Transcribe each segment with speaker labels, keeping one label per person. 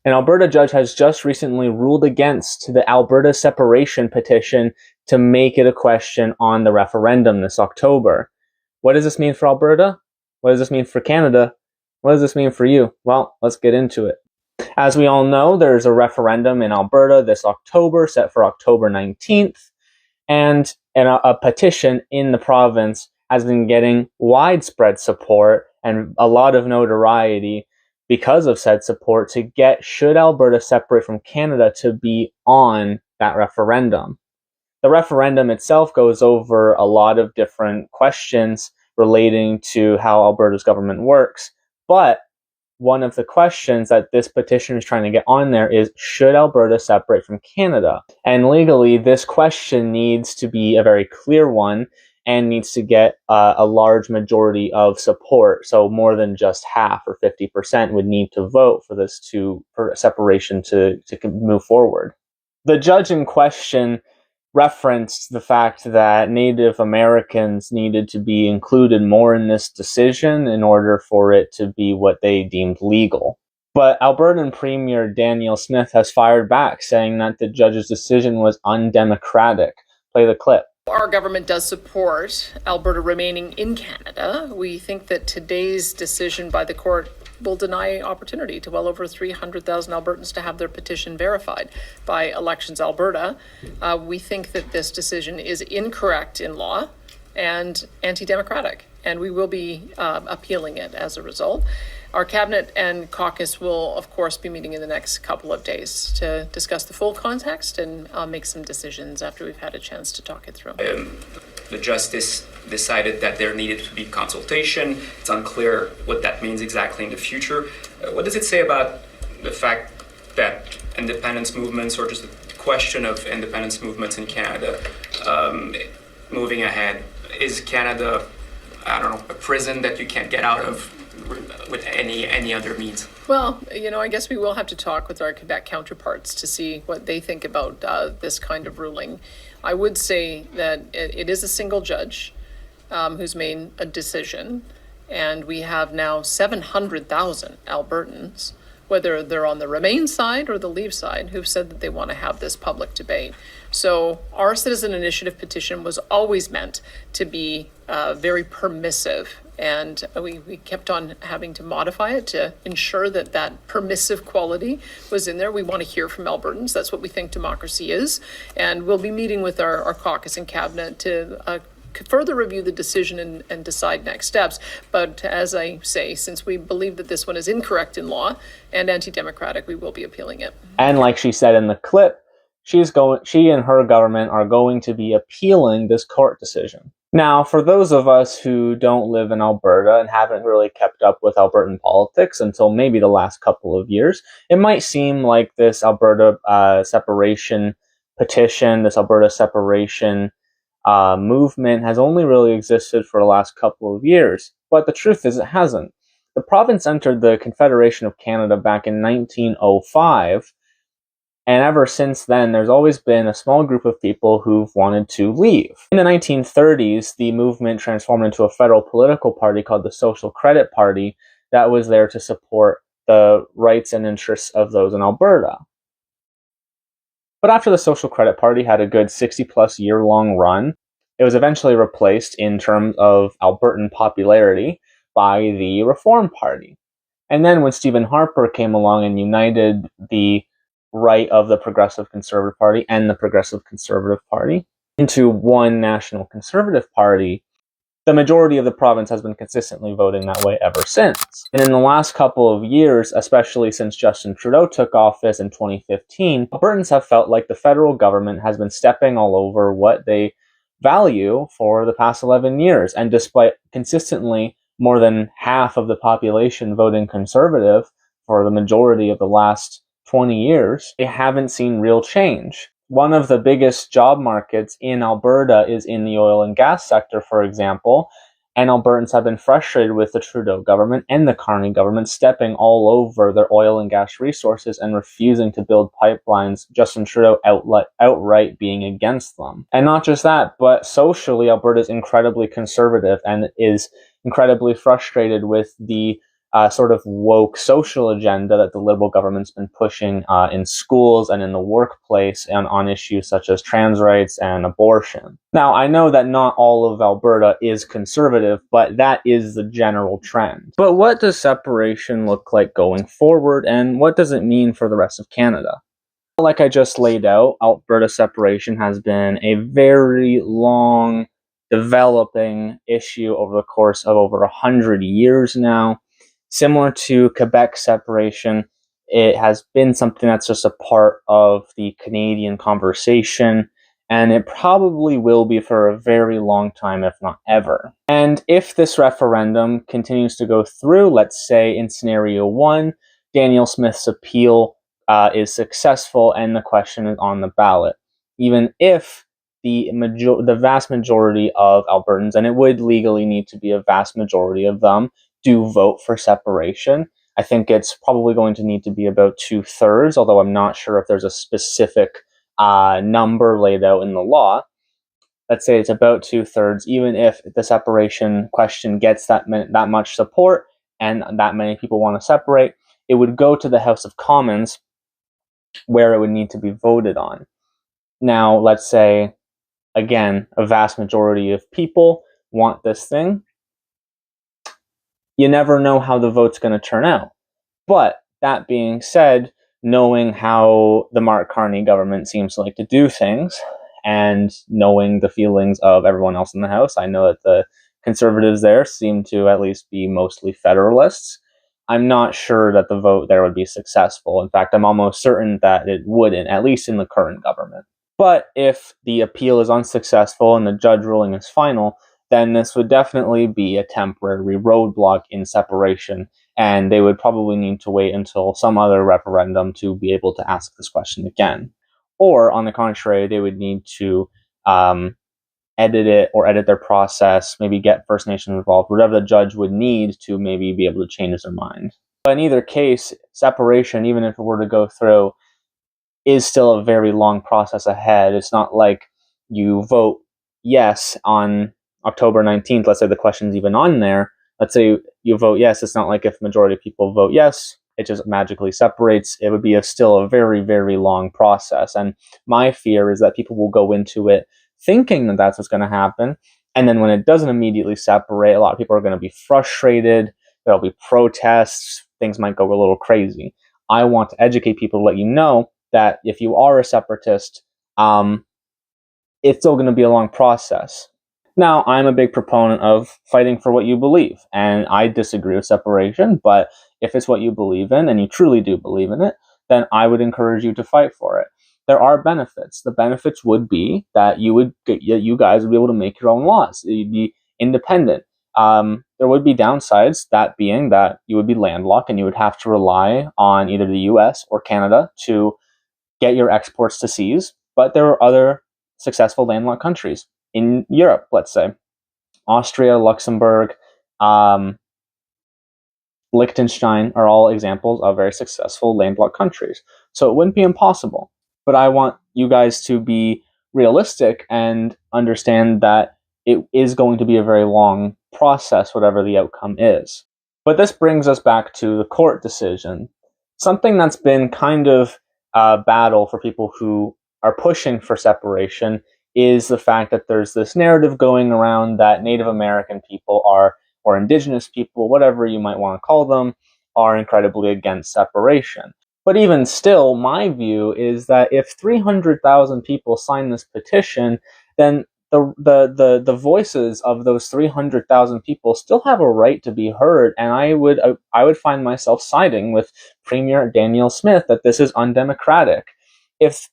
Speaker 1: An Alberta judge has just recently ruled against the Alberta separation petition to make it a question on the referendum this October. What does this mean for Alberta? What does this mean for Canada? What does this mean for you? Well, let's get into it. As we all know, there's a referendum in Alberta this October, set for October 19th, and a petition in the province has been getting widespread support and a lot of notoriety because of said support to get should Alberta separate from Canada to be on that referendum. The referendum itself goes over a lot of different questions relating to how Alberta's government works, but one of the questions that this petition is trying to get on there is, should Alberta separate from Canada? And legally, this question needs to be a very clear one and needs to get a large majority of support. So more than just half or 50% would need to vote for this for separation to move forward. The judge in question referenced the fact that Native Americans needed to be included more in this decision in order for it to be what they deemed legal. But Albertan Premier Danielle Smith has fired back, saying that the judge's decision was undemocratic. Play the clip.
Speaker 2: Our government does support Alberta remaining in Canada. We think that today's decision by the court will deny opportunity to well over 300,000 Albertans to have their petition verified by Elections Alberta. We think that this decision is incorrect in law and anti-democratic, and we will be appealing it as a result. Our cabinet and caucus will, of course, be meeting in the next couple of days to discuss the full context and make some decisions after we've had a chance to talk it through.
Speaker 3: The justice decided that there needed to be consultation. It's unclear what that means exactly in the future. What does it say about the fact that independence movements, or just the question of independence movements in Canada, moving ahead? Is Canada, I don't know, a prison that you can't get out of with any other means?
Speaker 2: Well, I guess we will have to talk with our Quebec counterparts to see what they think about this kind of ruling. I would say that it is a single judge who's made a decision, and we have now 700,000 Albertans, whether they're on the Remain side or the Leave side, who've said that they want to have this public debate. So our citizen initiative petition was always meant to be very permissive, and we kept on having to modify it to ensure that permissive quality was in there. We want to hear from Albertans. That's what we think democracy is. And we'll be meeting with our caucus and cabinet to further review the decision and decide next steps. But as I say, since we believe that this one is incorrect in law and anti-democratic, we will be appealing it.
Speaker 1: And like she said in the clip, she and her government are going to be appealing this court decision. Now, for those of us who don't live in Alberta and haven't really kept up with Albertan politics until maybe the last couple of years, it might seem like this Alberta separation petition, this Alberta separation movement has only really existed for the last couple of years. But the truth is it hasn't. The province entered the Confederation of Canada back in 1905, and ever since then, there's always been a small group of people who've wanted to leave. In the 1930s, the movement transformed into a federal political party called the Social Credit Party that was there to support the rights and interests of those in Alberta. But after the Social Credit Party had a good 60-plus year-long run, it was eventually replaced in terms of Albertan popularity by the Reform Party. And then when Stephen Harper came along and united the right of the Progressive Conservative Party and the Progressive Conservative Party into one National Conservative Party, the majority of the province has been consistently voting that way ever since. And in the last couple of years, especially since Justin Trudeau took office in 2015, Albertans have felt like the federal government has been stepping all over what they value for the past 11 years. And despite consistently more than half of the population voting Conservative for the majority of the last 20 years, they haven't seen real change. One of the biggest job markets in Alberta is in the oil and gas sector, for example, and Albertans have been frustrated with the Trudeau government and the Carney government stepping all over their oil and gas resources and refusing to build pipelines, Justin Trudeau outright being against them. And not just that, but socially, Alberta is incredibly conservative and is incredibly frustrated with the sort of woke social agenda that the Liberal government's been pushing in schools and in the workplace and on issues such as trans rights and abortion. Now, I know that not all of Alberta is conservative, but that is the general trend. But what does separation look like going forward, and what does it mean for the rest of Canada? Like I just laid out, Alberta separation has been a very long developing issue over the course of over 100 years now. Similar to Quebec separation, it has been something that's just a part of the Canadian conversation, and it probably will be for a very long time, if not ever. And if this referendum continues to go through, let's say in scenario 1, Danielle Smith's appeal is successful and the question is on the ballot, even if the vast majority of Albertans, and it would legally need to be a vast majority of them, do vote for separation. I think it's probably going to need to be about 2/3, although I'm not sure if there's a specific number laid out in the law. Let's say it's about 2/3, even if the separation question gets that much support and that many people want to separate, it would go to the House of Commons where it would need to be voted on. Now, let's say, again, a vast majority of people want this thing. You never know how the vote's going to turn out. But that being said, knowing how the Mark Carney government seems to like to do things, and knowing the feelings of everyone else in the House, I know that the Conservatives there seem to at least be mostly Federalists. I'm not sure that the vote there would be successful. In fact, I'm almost certain that it wouldn't, at least in the current government. But if the appeal is unsuccessful and the judge ruling is final, then this would definitely be a temporary roadblock in separation, and they would probably need to wait until some other referendum to be able to ask this question again. Or, on the contrary, they would need to edit it or edit their process, maybe get First Nations involved, whatever the judge would need to maybe be able to change their mind. But in either case, separation, even if it were to go through, is still a very long process ahead. It's not like you vote yes on October 19th, let's say the question's even on there. Let's say you vote yes, it's not like if majority of people vote yes, it just magically separates. It would be still a very, very long process. And my fear is that people will go into it thinking that that's what's going to happen. And then when it doesn't immediately separate, a lot of people are going to be frustrated. There'll be protests. Things might go a little crazy. I want to educate people to let you know that if you are a separatist, it's still going to be a long process. Now, I'm a big proponent of fighting for what you believe, and I disagree with separation, but if it's what you believe in, and you truly do believe in it, then I would encourage you to fight for it. There are benefits. The benefits would be that you guys would be able to make your own laws. You'd be independent. There would be downsides, that being that you would be landlocked and you would have to rely on either the US or Canada to get your exports to seas, but there are other successful landlocked countries. In Europe, let's say, Austria, Luxembourg, Liechtenstein are all examples of very successful landlocked countries. So it wouldn't be impossible. But I want you guys to be realistic and understand that it is going to be a very long process, whatever the outcome is. But this brings us back to the court decision. Something that's been kind of a battle for people who are pushing for separation is the fact that there's this narrative going around that Native American people are, or Indigenous people, whatever you might want to call them, are incredibly against separation. But even still, my view is that if 300,000 people sign this petition, then the voices of those 300,000 people still have a right to be heard, and I would find myself siding with Premier Danielle Smith that this is undemocratic. If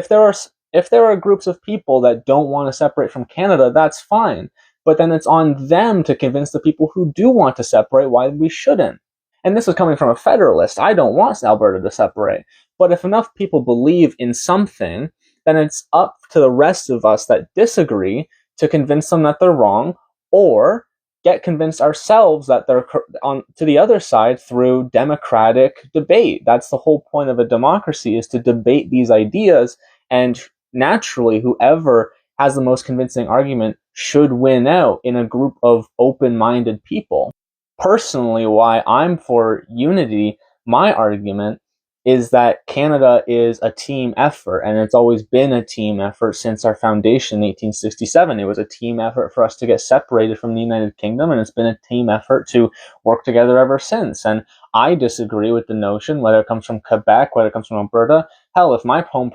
Speaker 1: there are groups of people that don't want to separate from Canada, that's fine. But then it's on them to convince the people who do want to separate why we shouldn't. And this is coming from a federalist. I don't want Alberta to separate. But if enough people believe in something, then it's up to the rest of us that disagree to convince them that they're wrong, or get convinced ourselves that they're on to the other side through democratic debate. That's the whole point of a democracy, is to debate these ideas, and naturally, whoever has the most convincing argument should win out in a group of open-minded people. personally, why I'm for unity, my argument is that Canada is a team effort, and it's always been a team effort since our foundation in 1867. It was a team effort for us to get separated from the United Kingdom, and it's been a team effort to work together ever since. And I disagree with the notion, whether it comes from Quebec, whether it comes from Alberta. Hell, if my home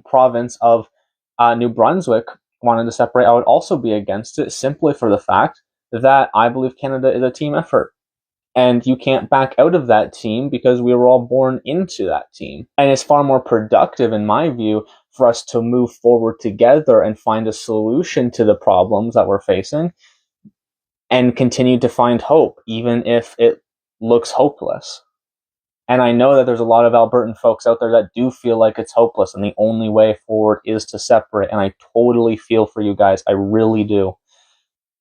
Speaker 1: province of New Brunswick wanted to separate, I would also be against it, simply for the fact that I believe Canada is a team effort. And you can't back out of that team because we were all born into that team. And it's far more productive, in my view, for us to move forward together and find a solution to the problems that we're facing and continue to find hope, even if it looks hopeless. And I know that there's a lot of Albertan folks out there that do feel like it's hopeless and the only way forward is to separate. And I totally feel for you guys. I really do.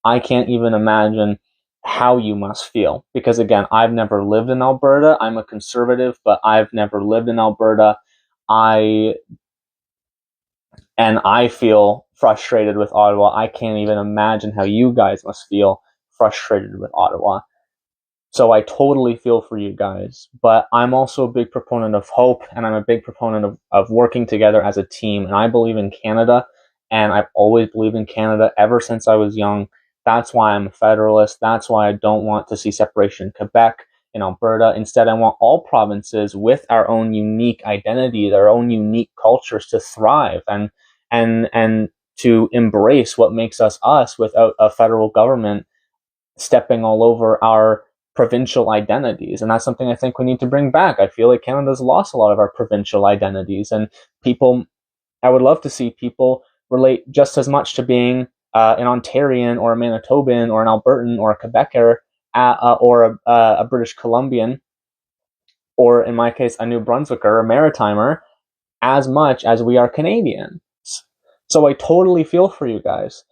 Speaker 1: I can't even imagine how you must feel, because again, I've never lived in Alberta. I'm a conservative, but I've never lived in Alberta. I feel frustrated with Ottawa. I can't even imagine how you guys must feel frustrated with Ottawa. So I totally feel for you guys, but I'm also a big proponent of hope, and I'm a big proponent of working together as a team. And I believe in Canada, and I've always believed in Canada ever since I was young. That's why I'm a federalist. That's why I don't want to see separation in Quebec, in Alberta. Instead, I want all provinces with our own unique identity, their own unique cultures to thrive and to embrace what makes us us without a federal government stepping all over our provincial identities. And that's something I think we need to bring back. I feel like Canada's lost a lot of our provincial identities, and I would love to see people relate just as much to being an Ontarian or a Manitoban or an Albertan or a Quebecer or a British Columbian, or in my case, a New Brunswicker, a Maritimer, as much as we are Canadians. So I totally feel for you guys.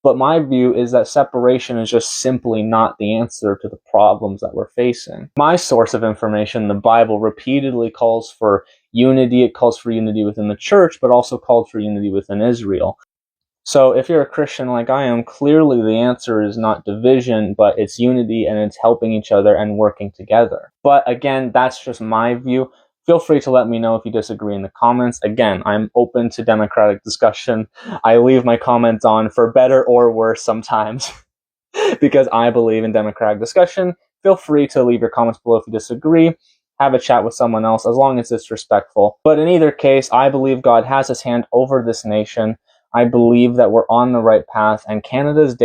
Speaker 1: But my view is that separation is just simply not the answer to the problems that we're facing. My source of information, the Bible, repeatedly calls for unity. It calls for unity within the church, but also called for unity within Israel. So if you're a Christian like I am, clearly the answer is not division, but it's unity, and it's helping each other and working together. But again, that's just my view. Feel free to let me know if you disagree in the comments. Again, I'm open to democratic discussion. I leave my comments on for better or worse sometimes because I believe in democratic discussion. Feel free to leave your comments below if you disagree. Have a chat with someone else, as long as it's respectful. But in either case, I believe God has his hand over this nation. I believe that we're on the right path, and Canada's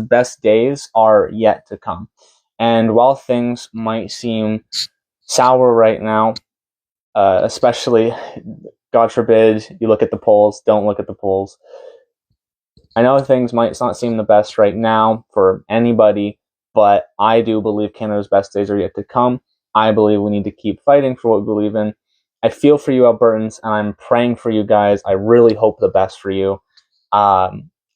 Speaker 1: best days are yet to come. And while things might seem sour right now, especially, God forbid, you look at the polls, don't look at the polls. I know things might not seem the best right now for anybody, but I do believe Canada's best days are yet to come. I believe we need to keep fighting for what we believe in. I feel for you, Albertans, and I'm praying for you guys. I really hope the best for you,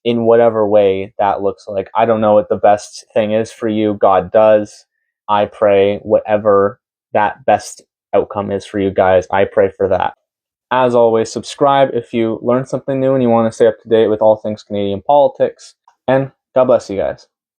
Speaker 1: in whatever way that looks like. I don't know what the best thing is for you. God does. I pray whatever that best outcome is for you guys. I pray for that. As always, subscribe if you learned something new and you want to stay up to date with all things Canadian politics. And God bless you guys.